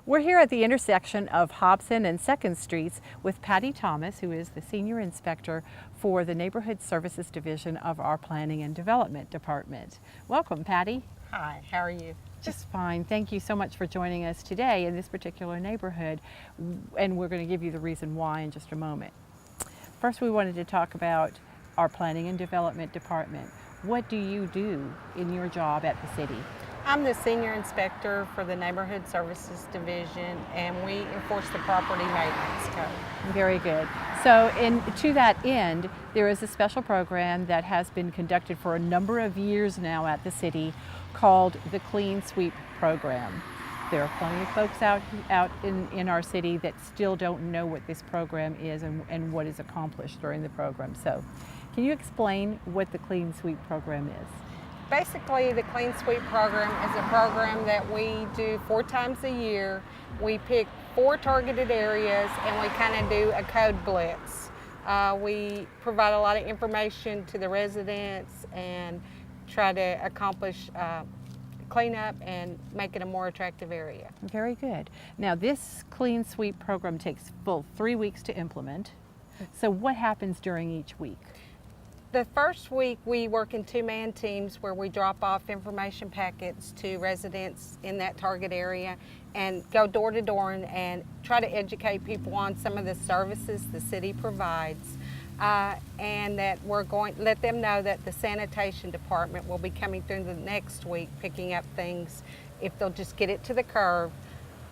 We're here at the intersection of Hobson and 2nd Streets with Patty Thomas, who is the Senior Inspector for the Neighborhood Services Division of our Planning and Development Department. Welcome, Patty. Hi, how are you? Just fine. Thank you so much for joining us today in this particular neighborhood, and we're going to give you the reason why in just a moment. First, we wanted to talk about our Planning and Development Department. What do you do in your job at the city? I'm the Senior Inspector for the Neighborhood Services Division, and we enforce the property maintenance code. Very good. So to that end, there is a special program that has been conducted for a number of years now at the city called the Clean Sweep Program. There are plenty of folks out in our city that still don't know what this program is and what is accomplished during the program. So can you explain what the Clean Sweep Program is? Basically, the Clean Sweep Program is a program that we do 4 times a year. We pick 4 targeted areas and we kind of do a code blitz. We provide a lot of information to the residents and try to accomplish cleanup and make it a more attractive area. Very good. Now, this Clean Sweep Program takes full 3 weeks to implement. So what happens during each week? The first week we work in 2-man teams where we drop off information packets to residents in that target area and go door to door and try to educate people on some of the services the city provides, and that we're going to let them know that the sanitation department will be coming through the next week picking up things if they'll just get it to the curb,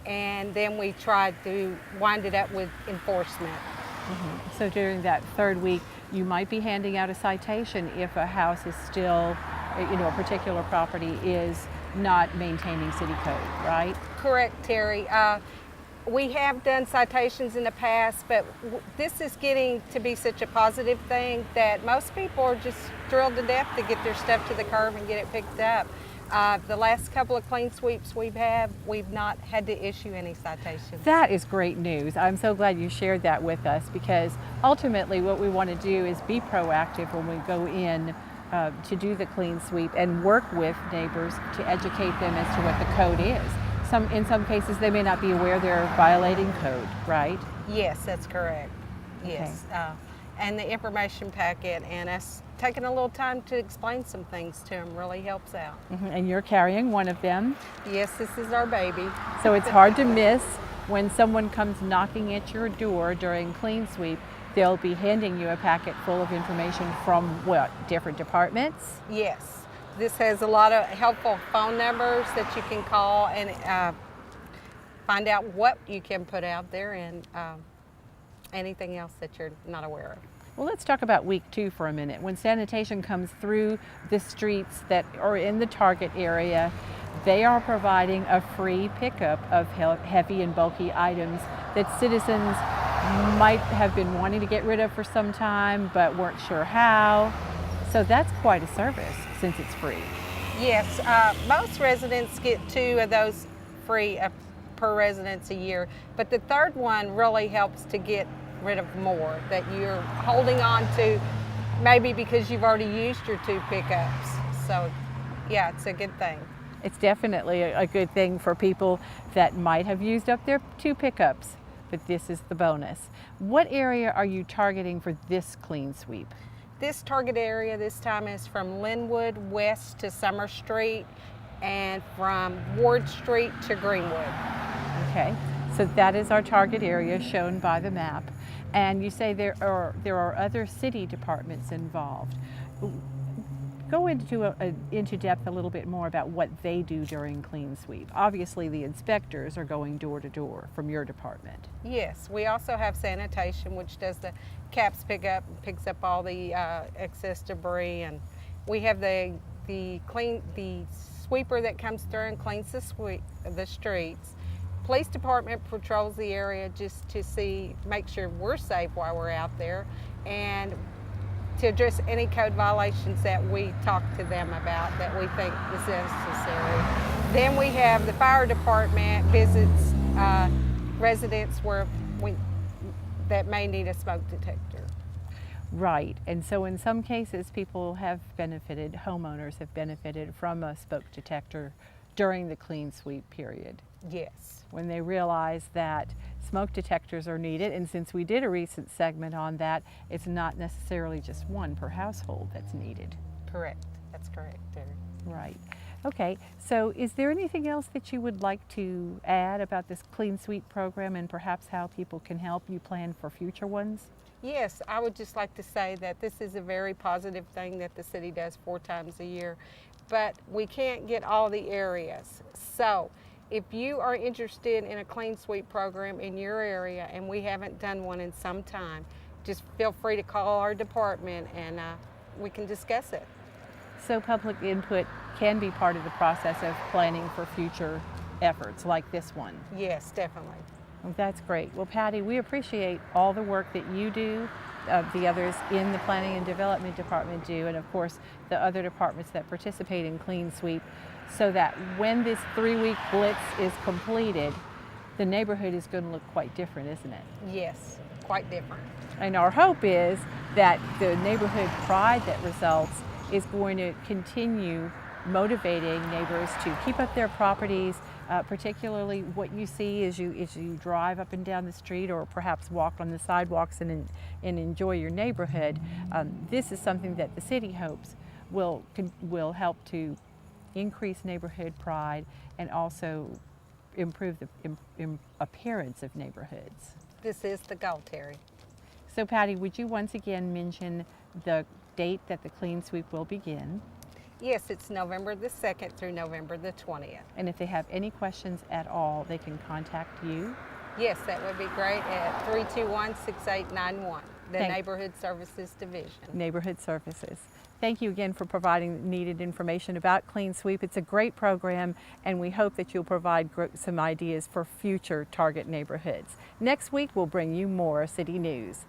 and then we try to wind it up with enforcement. Mm-hmm. So during that 3rd week, you might be handing out a citation if a house is still, a particular property is not maintaining city code, right? Correct, Terry. We have done citations in the past, but this is getting to be such a positive thing that most people are just thrilled to death to get their stuff to the curb and get it picked up. The last couple of clean sweeps we've not had to issue any citations. That is great news. I'm so glad you shared that with us, because ultimately what we want to do is be proactive when we go in to do the clean sweep and work with neighbors to educate them as to what the code is. In some cases they may not be aware they're violating code, right? Yes, that's correct. Yes. Okay. And the information packet and us taking a little time to explain some things to them really helps out. Mm-hmm. And you're carrying one of them. Yes, this is our baby. So it's hard to miss when someone comes knocking at your door during clean sweep. They'll be handing you a packet full of information from what, different departments? Yes. This has a lot of helpful phone numbers that you can call and find out what you can put out there and anything else that you're not aware of. Well, let's talk about week 2 for a minute. When sanitation comes through the streets that are in the target area, they are providing a free pickup of heavy and bulky items that citizens might have been wanting to get rid of for some time but weren't sure how. So that's quite a service since it's free. Yes, most residents get 2 of those free per residence a year, but the 3rd one really helps to get rid of more that you're holding on to, maybe because you've already used your 2 pickups. So yeah, it's a good thing. It's definitely a good thing for people that might have used up their 2 pickups, but this is the bonus. What area are you targeting for this clean sweep? This target area this time is from Linwood west to Summer Street and from Ward Street to Greenwood. Okay, so that is our target area shown by the map. And you say there are other city departments involved. Go into depth a little bit more about what they do during clean sweep. Obviously the inspectors are going door to door from your department. Yes, we also have sanitation, which does the caps pickup, picks up all the excess debris, and we have the sweeper that comes through and cleans the streets. Police department patrols the area just to make sure we're safe while we're out there, and to address any code violations that we talk to them about that we think is necessary. Then we have the fire department visits residents that may need a smoke detector. Right, and so in some cases people have benefited, homeowners have benefited from a smoke detector during the clean sweep period, Yes. when they realize that smoke detectors are needed. And since we did a recent segment on that, it's not necessarily just one per household that's needed. Correct. That's correct, Terry. Right. Okay, so is there anything else that you would like to add about this Clean Sweep program and perhaps how people can help you plan for future ones? Yes, I would just like to say that this is a very positive thing that the city does 4 times a year, but we can't get all the areas. So if you are interested in a clean sweep program in your area and we haven't done one in some time, just feel free to call our department and we can discuss it. So public input can be part of the process of planning for future efforts like this one. Yes, definitely. Well, that's great. Well, Patty, we appreciate all the work that you do, the others in the Planning and Development Department do, and of course the other departments that participate in Clean Sweep, so that when this 3-week blitz is completed, the neighborhood is going to look quite different, isn't it? Yes, quite different. And our hope is that the neighborhood pride that results is going to continue motivating neighbors to keep up their properties, particularly what you see as you drive up and down the street or perhaps walk on the sidewalks and enjoy your neighborhood. This is something that the city hopes will help to increase neighborhood pride and also improve the appearance of neighborhoods. This is the goal, Terry. So Patty, would you once again mention the date that the Clean Sweep will begin? Yes, it's November the 2nd through November the 20th. And if they have any questions at all, they can contact you. Yes, that would be great at 321-6891, the Thank- Neighborhood Services Division. Neighborhood Services. Thank you again for providing needed information about Clean Sweep. It's a great program, and we hope that you'll provide some ideas for future target neighborhoods. Next week, we'll bring you more city news.